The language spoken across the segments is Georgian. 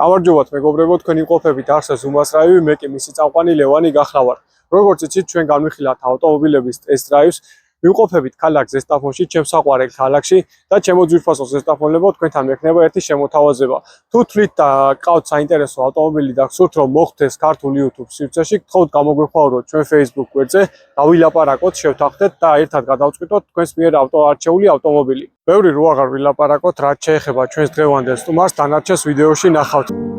გამარჯობათ მეგობრებო, თქვენ იმყოფებით არსეს უმასრაივი, მე კი მისი წამყვანი ლევანი გახლავართ. როგორც იცით, ჩვენ განვიხილავთ ავტომობილების ტესტ დრაივს. ვიმყოფებით ქალაქ ზესტაფონში, ჩემს საყვარელ ქალაქში და ჩემო ძვირფასო ზესტაფონლებო, თქვენთან მექნება ერთი შემოთავაზება. თუ თვლით და გყავთ საინტერესო ავტომობილი და გსურთ რომ მოხვდეს ქართულ YouTube სივრცეში, გთხოვთ გამოგვეხმაუროთ ჩვენ Facebook გვერდზე, დავილაპარაკოთ, შევთანხმდეთ და ერთად გადავწყვიტოთ თქვენს მიერ არჩეული ავტომობილი. ბევრი რო აღარ ვილაპარაკოთ, რაც შეეხება ჩვენს დღევანდელ სტუმარს, დანარჩენს ვიდეოში ნახავთ.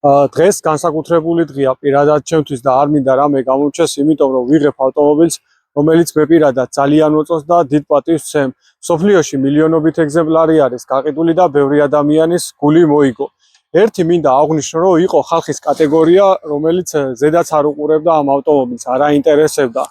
დღეს განსაკუთრებული დღეა პირადად ჩემთვის და არ მინდა რამე გამომჩეს, იმიტომ რომ ვიღებ ავტომობილს, რომელიც მე პირადად ძალიან მოწონს და დიდ პატივს ვცემ. სოფლიოში მილიონობით ეგზემპლარი არის გაყიდული და ბევრი ადამიანის გული მოიგო. ერთი მინდა აღვნიშნო, რომ იყო ხალხის კატეგორია, რომელიც ზედაც არ უყურებდა ამ ავტომობილს, არ აინტერესებდა.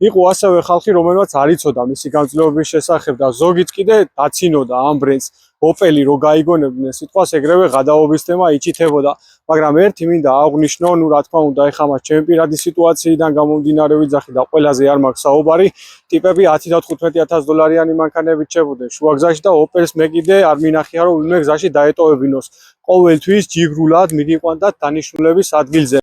იყო ასევე ხალხი, რომელმაც არ იცოდა მისი გამძლეობის შესახებ და ზოგიც კიდე დაცინოდა ამ ბრენდს. ოპელი რო გაიგონებდნენ სიტყვას, ეგრევე გადაობის თემა იჭითებოდა. მაგრამ ერთი მინდა აღვნიშნო, ნუ რა თქმა უნდა, ეხლა მას ჩემი პირადი სიტუაციიდან გამომდინარე ვიძახი და ყველაზე არ მაქვს საუბარი, ტიპები 10 და 15000 დოლარიანი მანქანებით შეებოდნენ შუაგზაში და ოპელს მე კიდე არ მინახია რომ ვინმე გზაში დაეტოვებინოს. ყოველთვის ჯიგრულად მიგიყვანდათ დანიშნულების ადგილზე.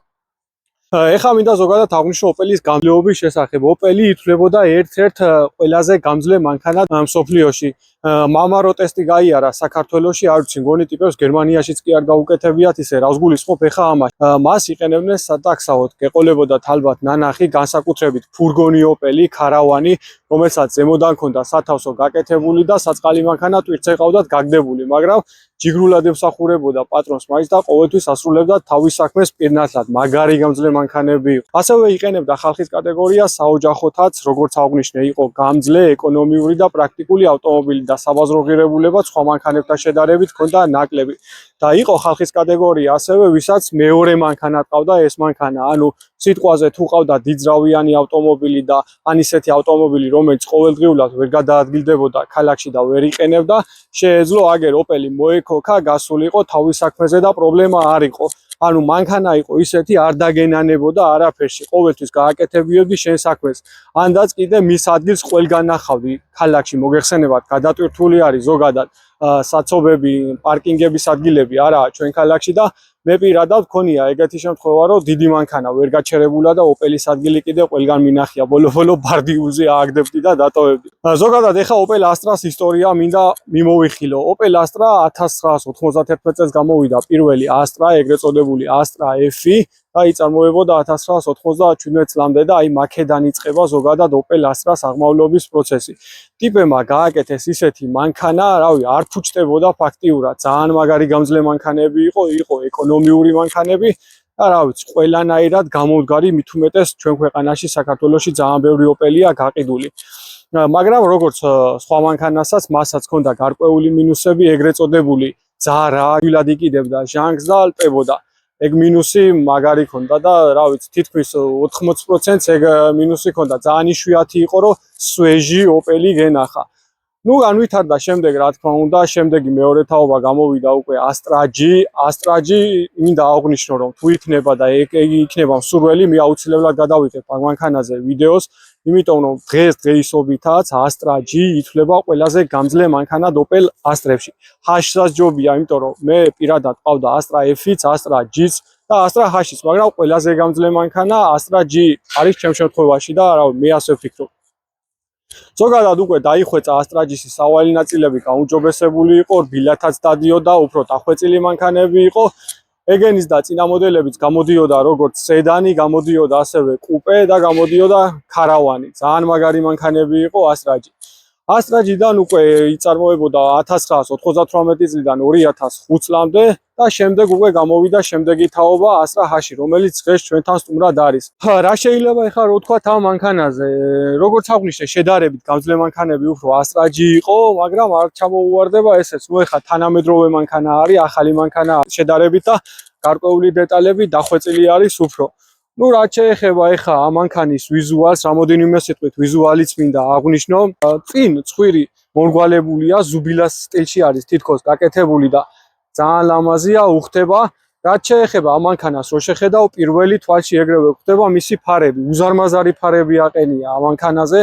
ეხლა მინდა ზოგადად აღვნიშნო ოპელის გამძლეობის შესახებ. ოპელი ითვლებოდა ერთ-ერთ ყველაზე გამძლე მანქანად მსოფლიოში. მამარო ტესტი გაიარა საქართველოში, არ ვიცი, მგონი ტიპებს გერმანიაშიც კი არ გაუკეთებიათ ისე, რას გულისხმობ ეხლა ამას. მას იყენებდნენ სატაქსაოდ, გეყოლებოდათ ალბათ ნანახი, განსაკუთრებით ფურგონი ოპელი, ქარავანი, რომელსაც ზემოდან ჰქონდა სათავსო გაკეთებული და საწყალი მანქანა ტვირთზე ყავდათ გაგდებული, მაგრამ ჯიგრულად ემსახურებოდა პატრონს მაინც და ყოველთვის ასრულებდა თავის საქმეს პირნათლად, მაგარი გამძლე მანქანები იყო. ასევე იყენებდა ხალხის კატეგორიას საოჯახოთაც, როგორც აღვნიშნე, იყო გამძლე, ეკონომიური და პრაქტიკული ავტომობილი და საბაზრო ღირებულება სხვა მანქანებთან შედარებით ჰქონდა ნაკლები. და იყო ხალხის კატეგორია ასევე, ვისაც მეორე მანქანა ყავდა ეს მანქანა, ანუ სიტყვაზე თუ ყავდა დიდძრავიანი ავტომობილი და ან ისეთი ავტომობილი, რომელიც ყოველდღიურად ვერ გადაადგილდებოდა ქალაქში და ვერ იყენებდა, შეეძლო აგერ ოპელი მოექოქა, გასულიყო თავის საქმეზე და პრობლემა არ იყო. ანუ მანქანა იყო ისეთი, არ დაგენანებოდა არაფერში, ყოველთვის გააკეთებიოდი შენ საქმეს. ანდაც კიდე მის ადგილს ყველგან ნახავდი ქალაქში, მოგეხსენებათ, გადატვირთული არის ზოგადად საცობები, პარკინგების ადგილები არაა ჩვენ ქალაქში და მე პირადად მქონია ეგეთი შემთხვევა, რომ დიდი მანქანა ვერ გაჩერებულა და ოპელის ადგილი კიდე ყველგან მინახია. ბოლო-ბოლო ბარდიულზე ააგდებდი და დატოვებდი. ზოგადად ეხა ოპელ ასტრას ისტორია მინდა მიმოვიხილო. ოპელ ასტრა 1991 წელს გამოვიდა პირველი ასტრა, ეგრეთ წოდებული ასტრა F-ი და იწარმოებოდა 1997 წლამდე და აი მაქედან იწყება ზოგადად ოპელ ასტრას აღმავლობის პროცესი. ტიპებმა გააკეთეს ისეთი მანქანა, რავი, არ ფუჭდებოდა ფაქტიურად, ძალიან მაგარი გამძლე მანქანები იყო ეკონომიური მანქანები და რა ვიცი, ყველანაირად გამოვდგარი, მით უმეტეს ჩვენ ქვეყანაში საქართველოში ძალიან ბევრი ოპელია გაყიდული. მაგრამ როგორც სხვა მანქანასაც, მასაც ჰქონდა გარკვეული მინუსები, ეგრეთ წოდებული ძარა, ვილად იყიდებდა ჟანგს და ალპებოდა. ეგ მინუსი მაგარი ჰქონდა და რა ვიცი, თითქმის 80%-ს ეგ მინუსი ჰქონდა. ძალიან იშვიათი იყო, რომ სვეჟი ოპელი გენახა. ნუ განვითარდა შემდეგ, რა თქმა უნდა, შემდეგი მეორე თაობა გამოვიდა უკვე ასტრაჯი, მინდა აღვნიშნო, რომ თუ იქნება და იქნება მსურველი, მე აუცილებლად გადავიღებ ამ მანქანაზე ვიდეოს, იმიტომ რომ დღესობითაც Astra G ითვლება ყველაზე გამძლე მანქანად Opel Astra-ებში. H-საც ჯობია, იმიტომ რომ მე პირადად ყავდა Astra F-იც, Astra G-ც და Astra H-იც, მაგრამ ყველაზე გამძლე მანქანა Astra G არის ჩემ შემთხვევაში და რა მე ასე ვფიქრობ. ზოგადად უკვე დაიხვეწა Astra G-ის სავალი ნაწილები გაუმჯობესებული იყო, რბილათაც დადიოდა, უფრო დახვეწილი მანქანები იყო. ეგენის და წინა მოდელებიც გამოდიოდა როგორც სედანი, გამოდიოდა ასევე კუპე და გამოდიოდა ქარავანი. ძალიან მაგარი მანქანები იყო Astra G. Astra G-დან უკვე იწარმოებოდა 1998 წლიდან 2005 წლამდე და შემდეგ უკვე გამოვიდა შემდეგი თაობა Astra H, რომელიც დღეს ჩვენთან სტუმრად არის. რა შეიძლება ეხლა რო ვთქვათ ამ მანქანაზე? როგორც აღვნიშნე, შედარებით გამძლე მანქანები უფრო Astra G იყო, მაგრამ არ ჩამოუვარდება ესეც. ნუ ეხლა თანამედროვე მანქანა არის, ახალი მანქანა შედარებით და გარკვეული დეტალები დახვეწილი არის უფრო. ნუ რაც შეეხება ეხლა ამ მანქანის ვიზუალს, რამოდენიმე სიტყვით ვიზუალიც მინდა აღვნიშნო. წინ ცხვირი მომრგვალებულია, ზუბილას სტილში არის თითქოს გაკეთებული და ძალიან ლამაზია, უხდება. რაც შეეხება ამ მანქანას, რო შეხედავ, პირველი თვალში ეგრევე უხდება მისი ფარები, უზარმაზარი ფარები აყენია ამ მანქანაზე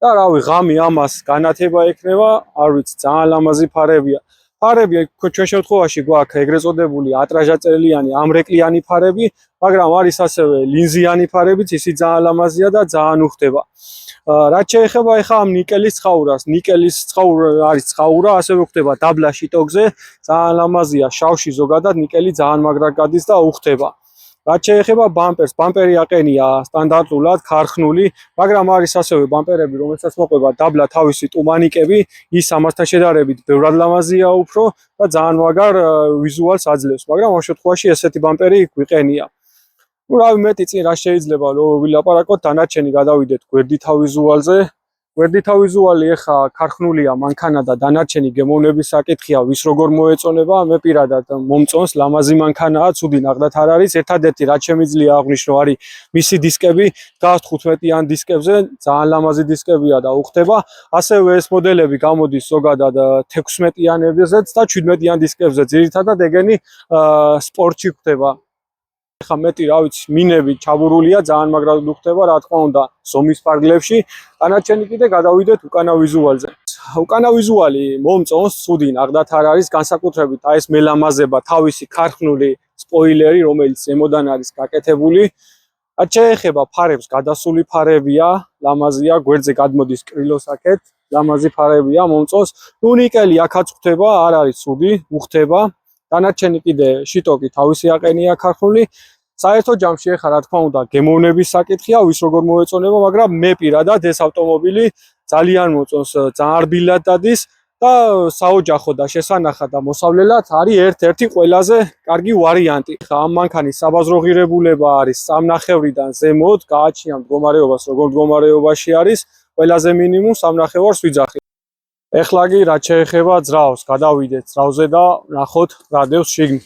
და რავი, ღამე ამას განათება ექნება, არ ვიცი, ძალიან ლამაზი ფარებია. ფარები ჩვენ შემთხვევაში გვაქვს ეგრეთ წოდებული ატრაჟაწელიანი, ამრეკლიანი ფარები, მაგრამ არის ასევე ლინზიანი ფარებიც, ისიც ძალიან ლამაზია და ძალიან უხდება. რაც შეეხება ეხა ამ ნიკელის ცხაურას, ნიკელის ცხაურა არის ცხაურა, ასევე ხდება დაბლა შიტოკზე, ძალიან ლამაზია, შავში ზოგადად ნიკელი ძალიან მაგრად გადის და უხდება. რაც შეეხება ბამპერს, ბამპერი აყენია სტანდარტულად ქარხნული, მაგრამ არის ასევე ბამპერები, რომელსაც მოყვება დაბლა თავისი ტუმანიკები, ის ამასთან შედარებით ბევრად ლამაზია უფრო და ძალიან მაგარ ვიზუალს აძლევს, მაგრამ ამ შემთხვევაში ესეთი ბამპერი გვიყენია. ნუ რავი, მეტი წინ რა შეიძლება ვილაპარაკოთ, დანარჩენი გადავიდეთ გვერდითა ვიზუალზე. გვერდითა ვიზუალი ეხა ქარხნულია მანქანა და დანარჩენი გემოვნების საკითხია, ვის როგორ მოეწონება, მე პირადად მომწონს, ლამაზი მანქანაა, ცუდი ნახდათ არ არის. ერთადერთი რაც შემიძლია აღვნიშნო არის მისი დისკები, გას 15-იან დისკებზე, ძალიან ლამაზი დისკებია და უხდება. ასევე ეს მოდელები გამოდის ზოგადად 16-იანებზეც და 17-იან დისკებზე, ძირითადად ეგენი სპორტში ხდება. ეხა მეტი რა ვიცი, მინები ჩაბურულია, ძალიან მაგრად უხდება, რა თქმა უნდა, ზომის ფარგლებში. დანარჩენი კიდე გადავიდეთ უკანა ვიზუალზე. უკანა ვიზუალი მომწონს, ცუდი ნახდათ არ არის, განსაკუთრებით აი ეს მელამაზება, თავისი ქარხნული სპოილერი, რომელიც ზემოდან არის გაკეთებული. რაც შეეხება ფარებს, გადასული ფარებია, ლამაზია, გვერდზე გადმოდის კრილოსაკეთ, ლამაზი ფარებია, მომწონს. ნუ ნიკელი აქაც ხდება, არ არის ცუდი, უხდება. დანარჩენი კიდე შიტოკი თავისი აყენია ქარხნული. საერთო ჯამში ეხლა რა თქმა უნდა გემოვნების საკითხია, ვის როგორ მოეწონება, მაგრამ მე პირადად ეს ავტომობილი ძალიან მოწონს, ძალიან რბილად დადის და საოჯახო და შესანახად და მოსავლელად არის ერთ-ერთი ყველაზე კარგი ვარიანტი. ხა ამ მანქანის საბაზრო ღირებულება არის 3.5-დან ზემოთ, გააჩნია მდგომარეობას, როგორ მდგომარეობაში არის, ყველაზე მინიმუმ 3.5-ს ვიძახი. ეხლა კი რაც შეეხება ძრავს, გადავიდეთ ძრავზე და ნახოთ რა დევს შიგნით.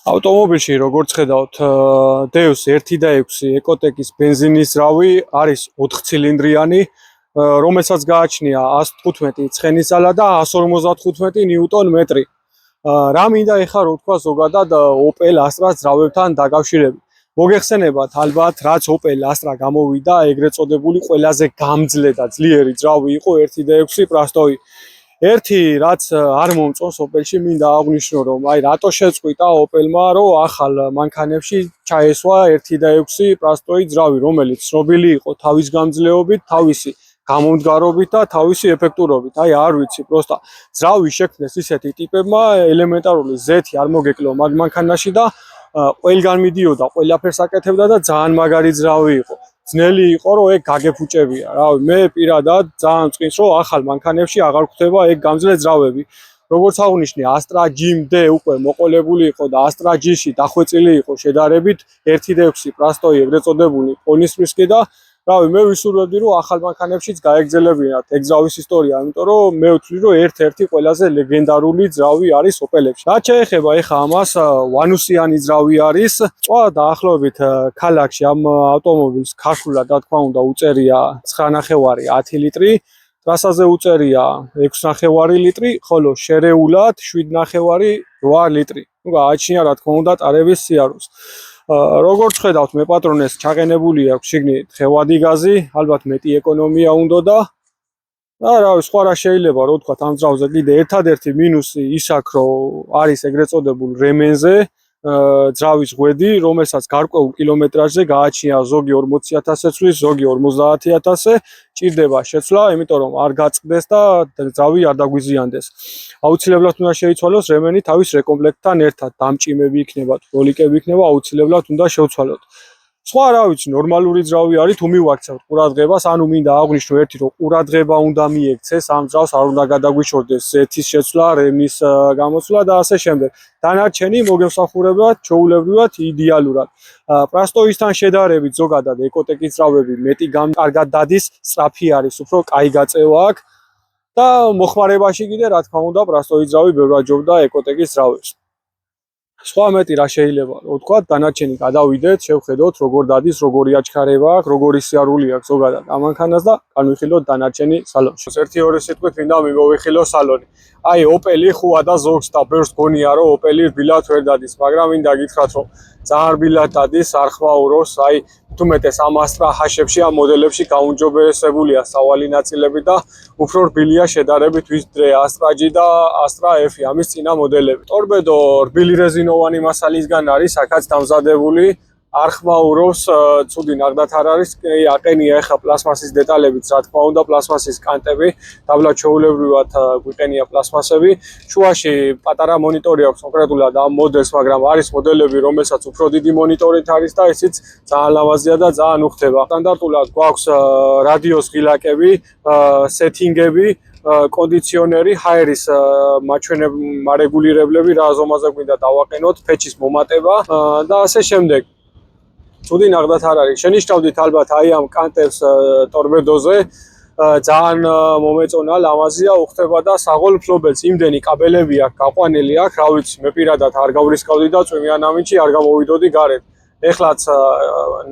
ავტომობილში როგორც ხედავთ, დევს 1.6 ეკოტეკის ბენზინის ძრავი, არის 4 ცილინდრიანი, რომელსაც გააჩნია 115 ცხენისძალა და 155 ნიუტონ-მეტრი. რა მინდა ეხლა რო ვთქვა ზოგადად Opel Astra ძრავებთან დაკავშირებით. მოგეხსენებათ ალბათ, რაც Opel Astra გამოვიდა, ეგრეთ წოდებული ყველაზე გამძლე და ძლიერი ძრავი იყო 1.6 პრასტოვი. ერთი რაც არ მომწონს Opel-ში, მინდა აღვნიშნო, რომ აი რატო შეწყვიტა Opel-მა, რომ ახალ მანქანებში ჩაესვა 1.6 პრასტოვი ძრავი, რომელიც ცნობილი იყო თავის გამძლეობით, თავისი გამომდგარობით და თავისი ეფექტურობით. აი არ ვიცი, პროსტა ძრავი შექმნეს ისეთი ტიპებმა, ელემენტარული ზეთი არ მოგეკლო მაგ მანქანაში და ყველგან მიდიოდა, ყველაფერს აკეთებდა და ძალიან მაგარი ძრავი იყო. ძნელი იყო, რომ ეგ გაგეფუჭებია. რავი, მე პირადად ძალიან წვინს, რომ ახალ მანქანებში აღარ გვხვდება ეგ გამძლე ძრავები. როგორც აღვნიშნე, Astra G-მდე უკვე მოყოლებული იყო და Astra G-ში დახვეწილი იყო შედარებით 1.6 პრასტოვი ეგრეთ წოდებული პონისპრისკი და რავი, მე ვისურვებდი, რომ ახალ მანქანებშიც გაეგრძელებინათ ეგ ძრავის ისტორია, იმიტომ რომ მე ვთვლი, რომ ერთ-ერთი ყველაზე ლეგენდარული ძრავი არის Opel-ებში. რაც შეეხება ეხა ამას, ვანუსიანი ძრავი არის. წვა დაახლოებით ქალაქში ამ ავტომობილს ქარხნულად, რა თქმა უნდა, უწერია 9.5 10 ლიტრი, ტრასაზე უწერია 6.5 ლიტრი, ხოლო შერეულად 7.5 8 ლიტრი. ნუ გააჩნია, რა თქმა უნდა, ტარების სიარულს. როგორც ხედავთ, მე პატრონეს ჩაყენებული აქვს შიგნით ხევადი გაზი, ალბათ მეტი ეკონომია უნდა და რავი, სხვა რა შეიძლება რო ვთქვათ ამ ძრავზე კიდე ერთადერთი მინუსი ის აქვს, რომ არის ეგრეთ წოდებულ რემენზე ძრავის ღვედი, რომელსაც გარკვეულ კილომეტრაჟზე გააჩნია ზოგი 40,000 წლის, ზოგი 50,000, ჭირდება შეცვლა, იმიტომ რომ არ გაწყდეს და ძრავი არ დაგვიზიანდეს. აუცილებლად უნდა შეიცვალოს რემენი თავის რეკომპლექტთან ერთად, დამჭიმები იქნება, როლიკები იქნება, აუცილებლად უნდა შევცვალოთ. სხვა რა ვიცი, ნორმალური ძრავი არის, თუ მივაქცევთ ყურადღებას, ანუ მინდა აღვნიშნო ერთი, რომ ყურადღება უნდა მიექცეს, ამ ძრავს არ უნდა გადაგვიშორდეს ზეთის შეცვლა, რემის გამოცვლა და ასე შემდეგ. დანარჩენი მოგემსახურებათ ჩვეულებრივად იდეალურად. პრასტოისთან შედარებით ზოგადად ეკოტეკის ძრავები მეტი კარგად დადის, სწრაფი არის, უფრო კაი გაწევა აქვს და მოხმარებაში კიდე რა თქმა უნდა პრასტოის ძრავი ბევრად ჯობდა ეკოტეკის ძრავებს. სხვა მეტი რა შეიძლება რო ვთქვათ, დანარჩენი გადავიდეთ, შევხედოთ როგორ დადის, როგორი აჩქარება აქვს, როგორი სიარული აქვს ზოგადად ამანქანას და განვიხილოთ დანარჩენი სალონში. ერთი-ორი სიტყვით მინდა მივიხილო სალონი. აი, ოპელი ხუა და ზოგს და ბევრს გონია, რომ ოპელი რბილად ვერ დადის, მაგრამ მინდა გითხრათ, რომ ძალიან რბილად დადის, არ ხმაურობს, აი, თუმეტეს ამ ასტრა ჰაშებში, ამ მოდელებში გაუმჯობესებულია სავალი ნაწილები და უფრო რბილია შედარებით ვიდრე ასტრა G და ასტრა F, ამის წინა მოდელები. ტორპედო რბილი რეზინოვანი მასალისგან არის, აქაც დამზადებული, არ ხმაურობს, ცუდი ნახდათ არ არის, აყენია ახლა პლასმასის დეტალებიც, რა თქმა უნდა, პლასმასის კანტები, დაბლა ჩვეულებრივად გვიყენია პლასმასები. შუაში პატარა მონიტორი აქვს კონკრეტულად ამ მოდელს, მაგრამ არის მოდელები, რომელსაც უფრო დიდი მონიტორით არის და ისიც ძალიან ლამაზია და ძალიან უხდება. სტანდარტულად გვაქვს რადიოს ღილაკები, სეტინგები, კონდიციონერი, ჰაერის მარეგულირებლები, რა ზომაზე გვინდა დავაყენოთ, ფეჩის მომატება და ასე შემდეგ. ცუდი ნახდათ არ არის. შენიშნავდით ალბათ აი ამ კანტებს ტორპედოზე. ძალიან მომეწონა, ლამაზია, უხდება და საღოლ ფლობელს იმდენი კაბელები აქვს გაყვანილი აქ, რა ვიცი, მე პირადად არ გავრისკავდი და წვიმიან ამინჩი არ გამოვიდოდი გარეთ. ეხლაც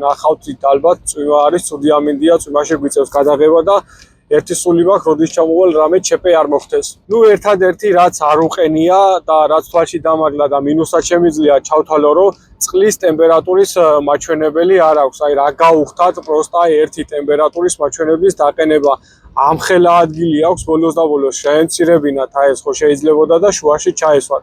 ნახავთ ალბათ, წვიმა არის, ცუდი ამინდია, წვიმაში გვიწევს გადაღება და ერთი სული მაქვს, როდის ჩამოვალ რამე ჩეპე არ მოხდეს. ნუ ერთადერთი რაც არ უყენია და რაც თვალში დამაგლა და მინუსად შემიძლია ჩავთვალო, რომ წყლის ტემპერატურის მაჩვენებელი არ აქვს. აი რა გაუხდათ, პროსტა ერთი ტემპერატურის მაჩვენებლის დაყენება. ამხელა ადგილი აქვს ბოლოს და ბოლოს შეემცირებინათ, აი ეს ხო შეიძლებოდა და შუაში ჩაესვათ.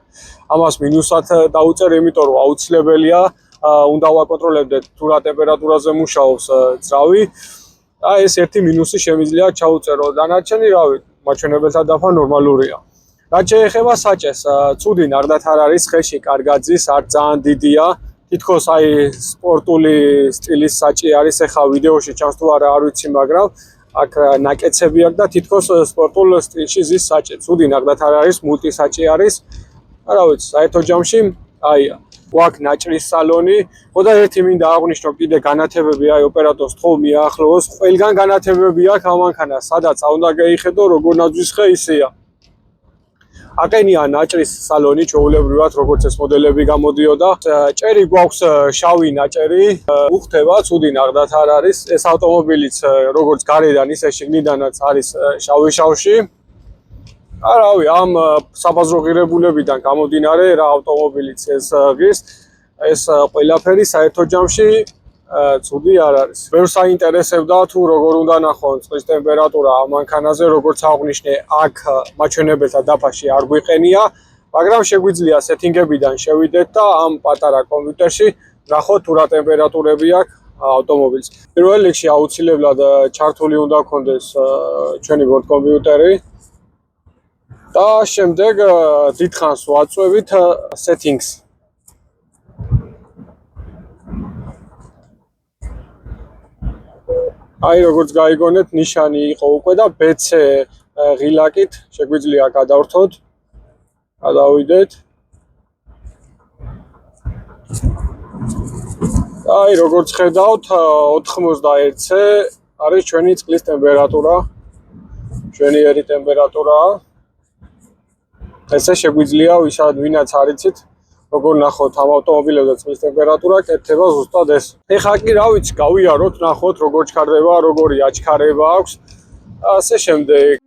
ამას მინუსად დაუწერ, იმიტომ რომ აუცილებელია უნდა ვაკონტროლებდეთ თუ რა ტემპერატურაზე მუშაობს ძრავი. აი ეს ერთი მინუსი შემიძლია ჩაუწერო. დანარჩენი რავი, მაჩვენებელთა დაფა ნორმალურია. რაც შეეხება საჭეს, ცუდი ნახდათ არ არის, ხეში კარგად ძის, არ ძალიან დიდია. თითქოს აი სპორტული სტილის საჭი არის, ეხა ვიდეოში ჩანს თუ არა არ ვიცი, მაგრამ აქ ნაკეცები აქვს და თითქოს სპორტულ სტილში ზის საჭი. ცუდი ნახდათ არ არის, მულტი საჭი არის. რა ვიცი, საერთო ჯამში აია. გვაქვს ნაჭრის სალონი, ხო და ერთი მინდა აღვნიშნო კიდე განათებები, აი ოპერატორს თხოვ მიაახლოვოს, ყველგან განათებები აქვს ამანქანას, სადაც უნდა გაიხედო, როგორ ნაძვის ხე ისეა. აყენია ნაჭრის სალონი, ჩვეულებრივად როგორც ეს მოდელები გამოდიოდა. ჭერი გვაქვს შავი ნაჭერი, უხდება, ცუდი ნახდათ არ არის. ეს ავტომობილიც როგორც გარედან, ისე შიგნიდანაც არის შავი-შავში. რავი, ამ საბაზრო ღირებულებიდან გამომდინარე, რა ავტომობილიც ეს ღირს, ეს ყველაფერი საერთო ჯამში ცუდი არ არის. ბევრს აინტერესებდა თუ როგორ უნდა ნახონ წყლის ტემპერატურა ამ მანქანაზე, როგორც აღვნიშნე, აქ მაჩვენებელთა დაფაში არ გვიყენია, მაგრამ შეგვიძლია სეტინგებიდან შევიდეთ და ამ პატარა კომპიუტერში ნახოთ თუ რა ტემპერატურები აქვს ავტომობილს. პირველ რიგში აუცილებლად ჩართული უნდა გქონდეს ჩვენი ბორტ კომპიუტერი. და შემდეგ დიდხანს ვაწვევით settings. აი როგორც გაიგონეთ, ნიშანი იყო უკვე და BC ღილაკით შეგვიძლია გადავრთოთ. გადავიდეთ. აი როგორც ხედავთ, 91C არის ჩვენი წყლის ტემპერატურა. ჩვენი ერი ტემპერატურაა. ესე შეგვიძლია ვინაც არ იცით როგორ ნახოთ ამ ავტომობილებზე წყლის ტემპერატურა, კეთდება ზუსტად ეს. ეხლა კი რა ვიცი, გავიაროთ, ნახოთ როგორ ჩქარდება, როგორი აჩქარება აქვს. ასე შემდეგ.